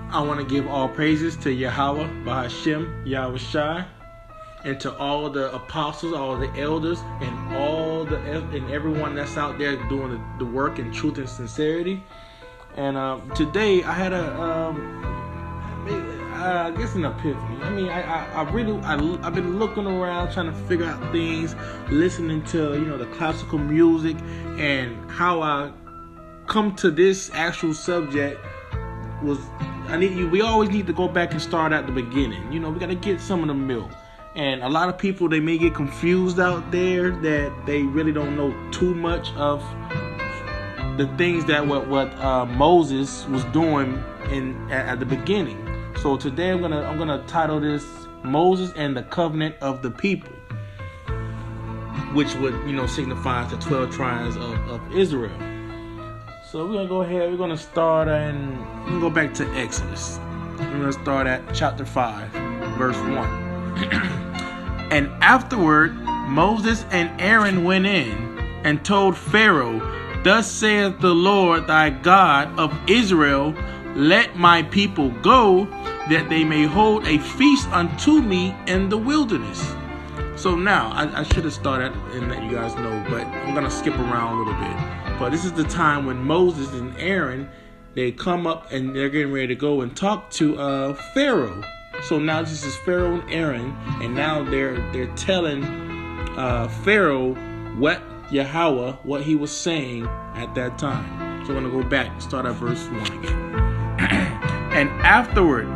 I want to give all praises to Yahweh, Bahashem, Yahweh Shai, and to all the apostles, all the elders, and everyone that's out there doing the work in truth and sincerity. And today I had I guess an epiphany. I mean, I've been looking around trying to figure out things, listening to the classical music, and how I come to this actual subject was we always need to go back and start at the beginning. We got to get some of the milk. And a lot of people, they may get confused out there that they really don't know too much of the things that what Moses was doing at the beginning. So today I'm gonna title this Moses and the Covenant of the People, which would signifies the 12 tribes of Israel. So we're gonna go ahead. We're gonna start and we're gonna go back to Exodus. We're gonna start at chapter 5, verse 1. And afterward, Moses and Aaron went in and told Pharaoh, "Thus saith the Lord thy God of Israel, let my people go, that they may hold a feast unto me in the wilderness." So now, I should have started and let you guys know, but I'm going to skip around a little bit. But this is the time when Moses and Aaron, they come up and they're getting ready to go and talk to Pharaoh. So now this is Pharaoh and Aaron, and now they're telling Pharaoh what he was saying at that time. So we're going to go back and start at verse 1 again. And afterward,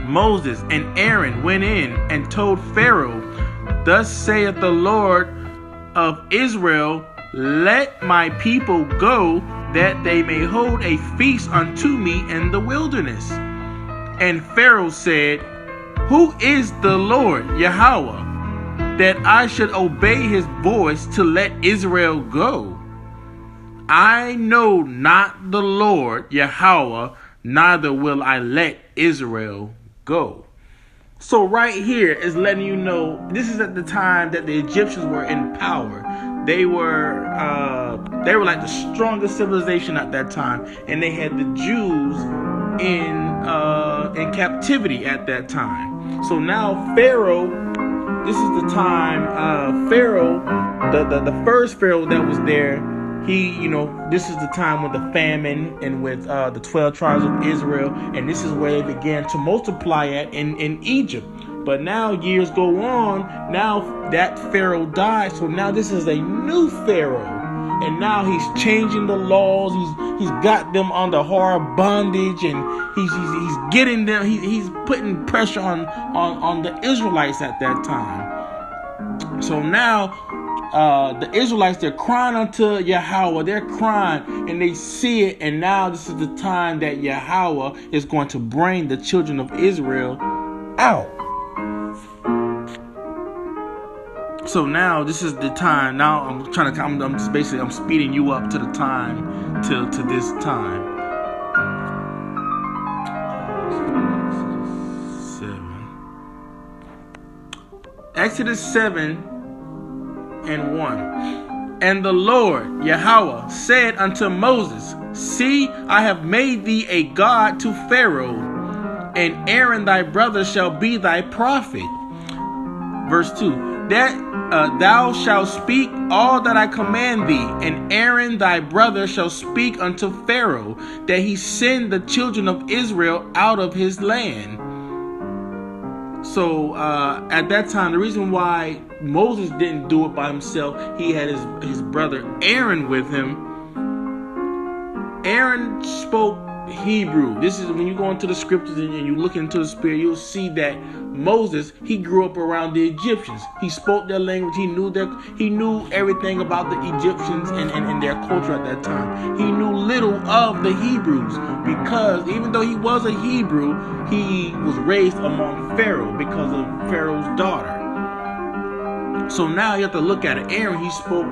Moses and Aaron went in and told Pharaoh, "Thus saith the Lord of Israel, let my people go, that they may hold a feast unto me in the wilderness." And Pharaoh said, "Who is the Lord, Yahweh, that I should obey his voice to let Israel go? I know not the Lord, Yahweh, neither will I let Israel go." So right here is letting you know, this is at the time that the Egyptians were in power. They were like the strongest civilization at that time, and they had the Jews in captivity at that time. So now Pharaoh, this is the time Pharaoh, the first Pharaoh that was there, this is the time with the famine and with the 12 tribes of Israel, and this is where they began to multiply at in Egypt. But now years go on, now that Pharaoh died, so now this is a new Pharaoh, and now he's changing the laws. He's got them under hard bondage, and he's getting them. He's putting pressure on the Israelites at that time. So now the Israelites, they're crying unto Yahweh. They're crying and they see it. And now this is the time that Yahweh is going to bring the children of Israel out. So now this is the time. Now I'm speeding you up to the time, to this time. 7. Exodus 7 and 1. And the Lord Yahweh said unto Moses, "See, I have made thee a god to Pharaoh, and Aaron thy brother shall be thy prophet." Verse 2. That thou shalt speak all that I command thee, and Aaron thy brother shall speak unto Pharaoh, that he send the children of Israel out of his land. So at that time, the reason why Moses didn't do it by himself, he had his brother Aaron with him. Aaron spoke Hebrew. This is when you go into the scriptures and you look into the spirit, you'll see that Moses, he grew up around the Egyptians. He spoke their language. He knew everything about the Egyptians and their culture at that time. He knew little of the Hebrews, because even though he was a Hebrew, he was raised among Pharaoh because of Pharaoh's daughter. So now you have to look at it. Aaron, he spoke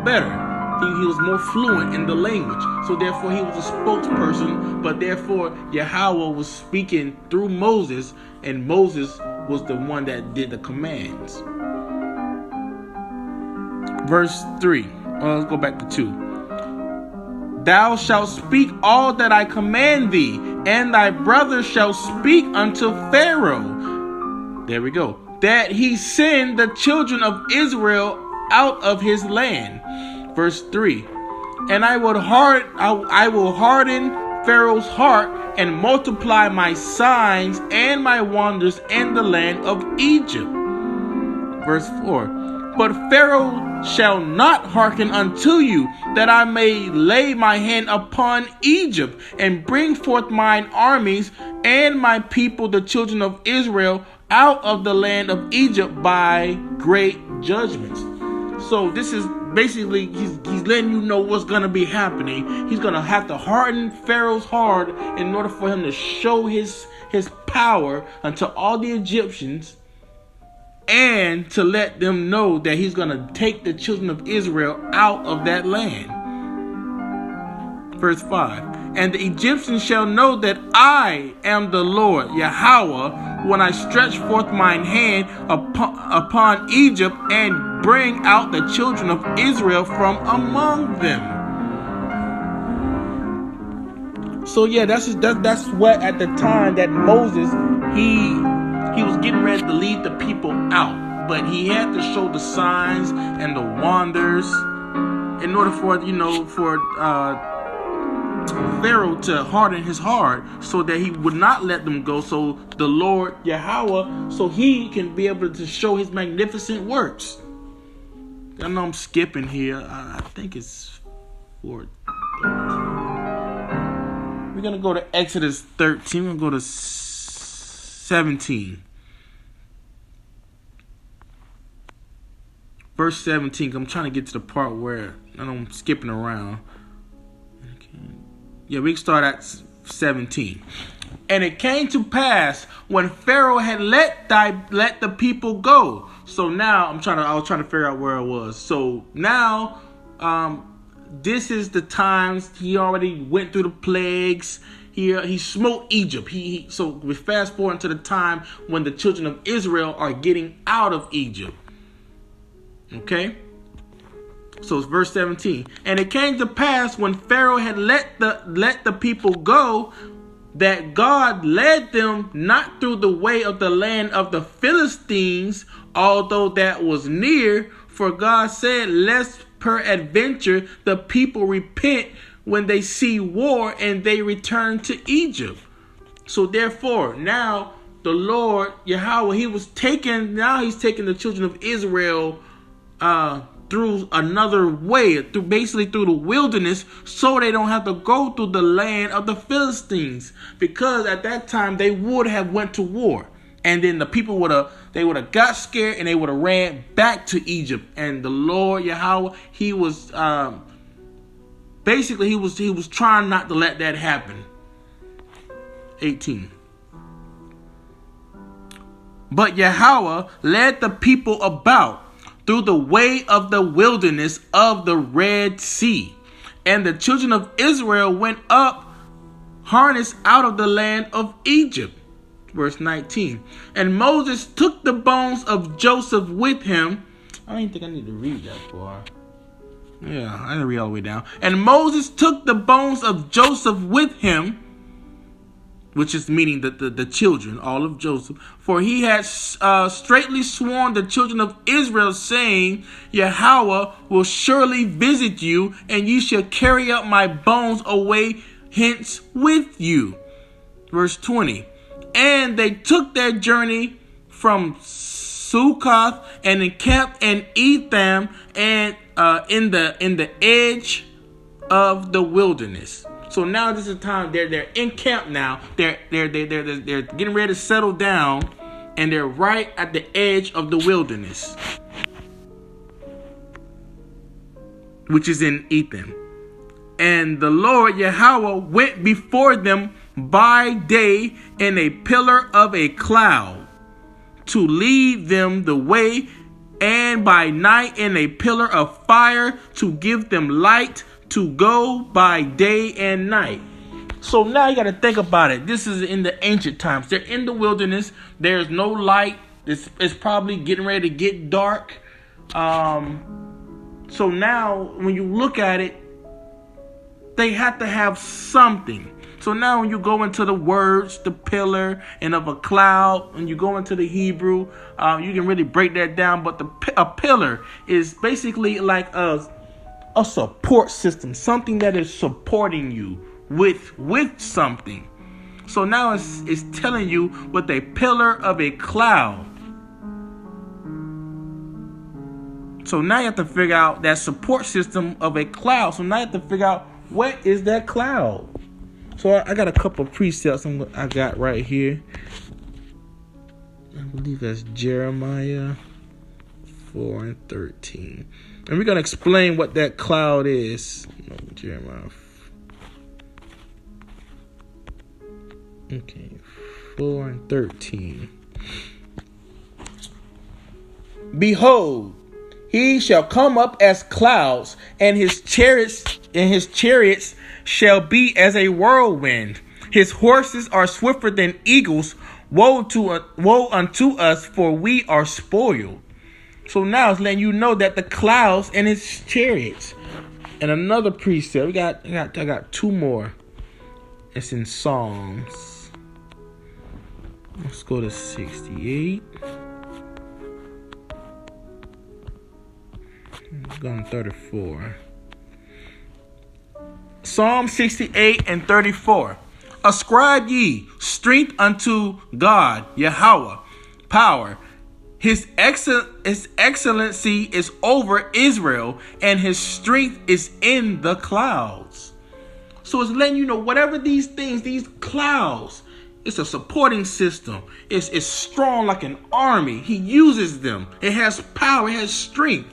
better. He was more fluent in the language. So therefore he was a spokesperson, but therefore Yahweh was speaking through Moses, and Moses was the one that did the commands. Verse 3. Let's go back to 2. thou shalt speak all that I command thee, and thy brother shall speak unto Pharaoh. There we go. That he send the children of Israel out of his land. Verse 3. And I will harden Pharaoh's heart and multiply my signs and my wonders in the land of Egypt. Verse 4. But Pharaoh shall not hearken unto you, that I may lay my hand upon Egypt and bring forth mine armies and my people, the children of Israel, out of the land of Egypt by great judgments. So this is basically, he's letting you know what's going to be happening. He's going to have to harden Pharaoh's heart in order for him to show his power unto all the Egyptians, and to let them know that he's going to take the children of Israel out of that land. Verse 5. And the Egyptians shall know that I am the Lord, Yahweh, when I stretch forth mine hand upon Egypt and bring out the children of Israel from among them. So yeah, that's what at the time that Moses, he was getting ready to lead the people out, but he had to show the signs and the wonders in order for Pharaoh to harden his heart so that he would not let them go. So the Lord Yahweh, so he can be able to show his magnificent works. I know I'm skipping here. I think it's 4. We're gonna go to Exodus 13. We're gonna go to 17. Verse 17. I'm trying to get to the part where I know I'm skipping around. Yeah, we can start at 17. And it came to pass when Pharaoh had let the people go. So now I was trying to figure out where it was. So now this is the times he already went through the plagues. He smote Egypt. So we fast forward to the time when the children of Israel are getting out of Egypt. Okay? So it's verse 17. And it came to pass when Pharaoh had let the people go, that God led them not through the way of the land of the Philistines, although that was near. For God said, lest peradventure the people repent when they see war and they return to Egypt. So therefore, now the Lord Yahweh, he's taking the children of Israel through another way, basically through the wilderness, so they don't have to go through the land of the Philistines, because at that time they would have went to war, and then the people would have got scared and they would have ran back to Egypt. And the Lord Yahweh, he was trying not to let that happen. 18. But Yahweh led the people about through the way of the wilderness of the Red Sea. And the children of Israel went up harnessed out of the land of Egypt. Verse 19. And Moses took the bones of Joseph with him. I don't even think I need to read that far. Yeah, I didn't read all the way down. And Moses took the bones of Joseph with him, which is meaning the children, all of Joseph. For he had straitly sworn the children of Israel, saying, Yahweh will surely visit you, and ye shall carry up my bones away hence with you. Verse 20. And they took their journey from Succoth and encamped in Etham and in the edge of the wilderness. So now this is the time they're in camp now. They're getting ready to settle down, and they're right at the edge of the wilderness, which is in Etham. And the Lord Yahweh went before them by day in a pillar of a cloud to lead them the way, and by night in a pillar of fire to give them light to go by day and night. So now you got to think about it. This is in the ancient times. They're in the wilderness. There's no light. It's probably getting ready to get dark. So now when you look at it, They had to have something. So now when you go into the words, the pillar and of a cloud, and you go into the Hebrew, you can really break that down. But a pillar is basically like a support system, something that is supporting you with something. So now it's telling you with a pillar of a cloud. So now you have to figure out that support system of a cloud. So now you have to figure out what is that cloud. So I got a couple of precepts I got right here. I believe that's Jeremiah 4:13. And we're going to explain what that cloud is. No, Jeremiah. Okay, 4:13. Behold, he shall come up as clouds, and his chariots shall be as a whirlwind. His horses are swifter than eagles. Woe unto us, for we are spoiled. So now it's letting you know that the clouds and his chariots. And another precept. I got two more. It's in Psalms. Let's go to 68. Let's go on 34. Psalm 68:34. Ascribe ye strength unto God, Yahweh, power. His excellency is over Israel, and his strength is in the clouds. So it's letting you know whatever these things, these clouds, it's a supporting system. It's strong like an army. He uses them. It has power. It has strength.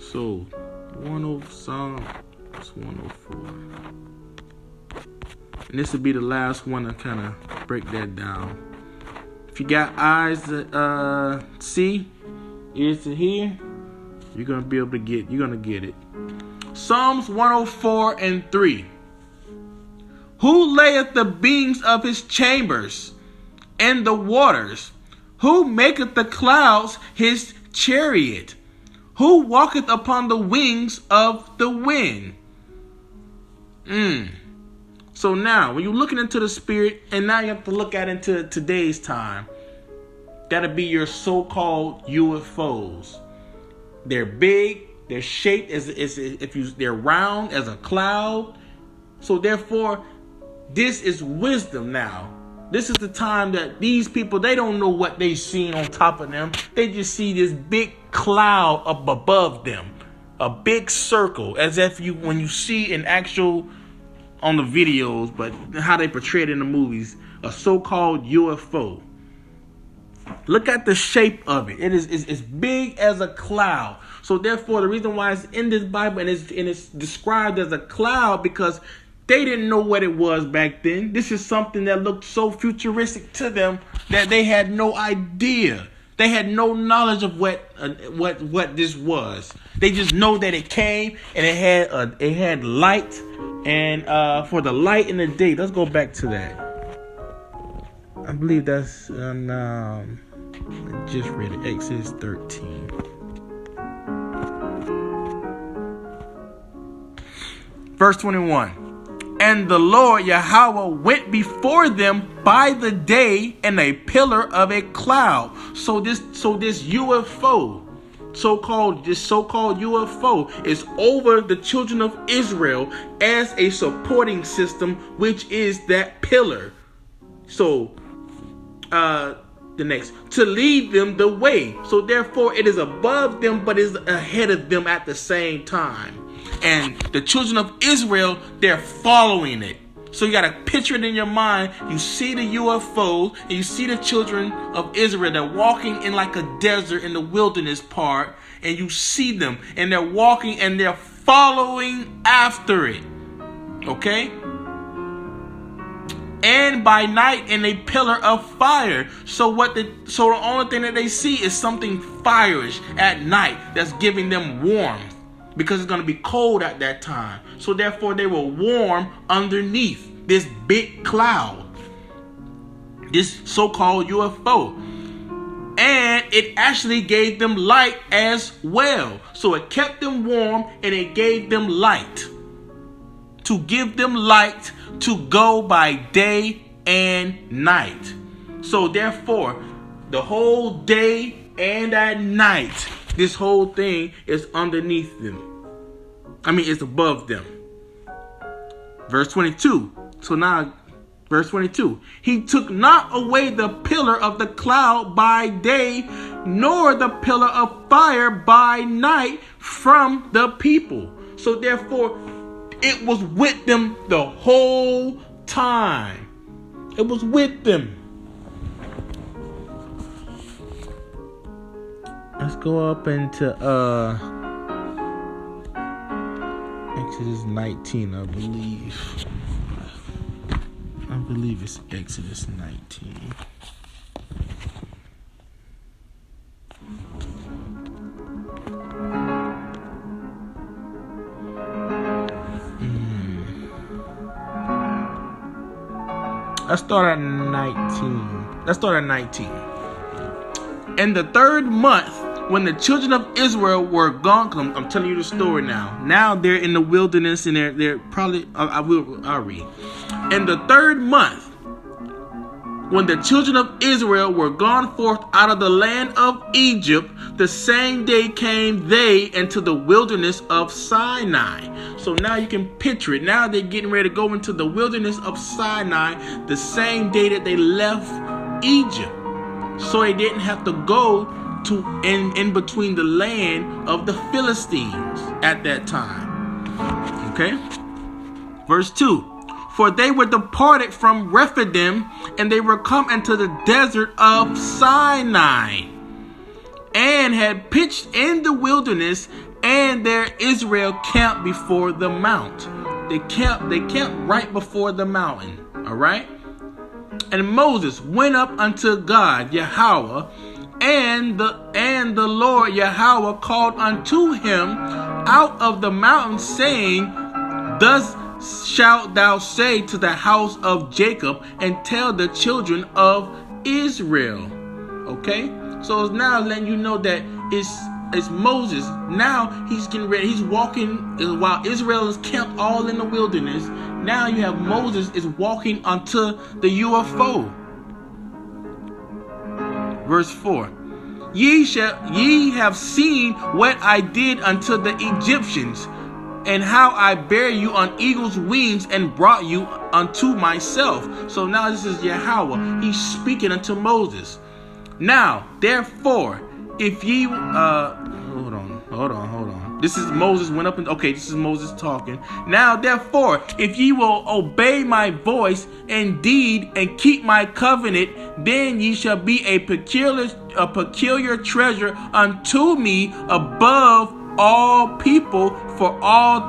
So, Psalm 104. And this will be the last one to kind of break that down. If you got eyes to see, ears to hear, you're going to be able to get it. Psalms 104:3. Who layeth the beams of his chambers and the waters? Who maketh the clouds his chariot? Who walketh upon the wings of the wind? So now, when you're looking into the spirit, and now you have to look at into today's time, that'll be your so-called UFOs. They're big. They're shaped they're round as a cloud. So therefore, this is wisdom now. This is the time that these people, they don't know what they seen on top of them. They just see this big cloud up above them. A big circle, as if when you see an actual, on the videos, but how they portray it in the movies, a so-called UFO. Look at the shape of it. It's big as a cloud. So therefore, the reason why it's in this Bible and it's described as a cloud, because they didn't know what it was back then. This is something that looked so futuristic to them that they had no idea. They had no knowledge of what this was. They just know that it came and it had light, and for the light in the day. Let's go back to that. I believe that's I just read it. Exodus 13. Verse 21. And the Lord Yahweh went before them by the day in a pillar of a cloud. So this UFO, so-called UFO, is over the children of Israel as a supporting system, which is that pillar. So the next, to lead them the way. So therefore it is above them, but is ahead of them at the same time. And the children of Israel, they're following it. So you got to picture it in your mind. You see the UFOs, and you see the children of Israel. They're walking in like a desert in the wilderness part. And you see them. And they're walking and they're following after it. Okay? And by night in a pillar of fire. So the only thing that they see is something fiery at night that's giving them warmth. Because it's going to be cold at that time. So therefore they were warm underneath this big cloud. This so-called UFO. And it actually gave them light as well. So it kept them warm and it gave them light. To give them light to go by day and night. So therefore, the whole day and at night, this whole thing is underneath them. It's above them. Verse 22. So now, verse 22. He took not away the pillar of the cloud by day, nor the pillar of fire by night from the people. So therefore, it was with them the whole time. It was with them. Let's go up into Exodus 19, I believe. I believe it's Exodus 19. Let's start at 19. In the third month, when the children of Israel were gone, I'm telling you the story now. Now they're in the wilderness and they're probably, I'll read. In the third month, when the children of Israel were gone forth out of the land of Egypt, the same day came they into the wilderness of Sinai. So now you can picture it. Now they're getting ready to go into the wilderness of Sinai the same day that they left Egypt. So they didn't have to go to in between the land of the Philistines at that time. Okay? Verse 2. For they were departed from Rephidim, and they were come into the desert of Sinai, and had pitched in the wilderness, and there Israel camped before the mount. They camped right before the mountain. All right? And Moses went up unto God, Yahweh, and the Lord Yahweh called unto him out of the mountain, saying, Thus shalt thou say to the house of Jacob, and tell the children of Israel. Okay? So it's now letting you know that it's Moses. Now he's getting ready. He's walking while Israel is camped all in the wilderness. Now you have Moses is walking onto the UFO. Verse 4. Ye have seen what I did unto the Egyptians, and how I bare you on eagle's wings and brought you unto myself. So now this is Yahweh. He's speaking unto Moses. Now, therefore, if ye hold on. This is Moses went up and this is Moses talking. Now, therefore, if ye will obey my voice indeed and keep my covenant, then ye shall be a peculiar treasure unto me above all people, for all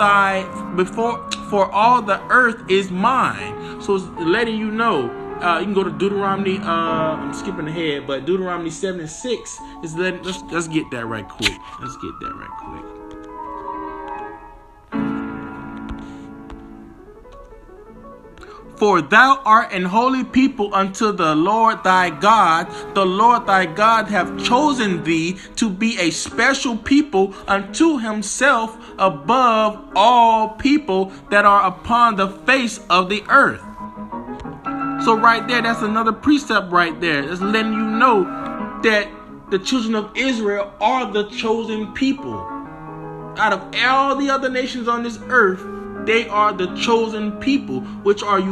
the earth is mine. So it's letting you know. You can go to Deuteronomy. I'm skipping ahead, but Deuteronomy 7:6 is letting. Let's get that right quick. For thou art an holy people unto the Lord thy God. The Lord thy God hath chosen thee to be a special people unto himself above all people that are upon the face of the earth. So right there, that's another precept right there. That's letting you know that the children of Israel are the chosen people. Out of all the other nations on this earth, they are the chosen people, which are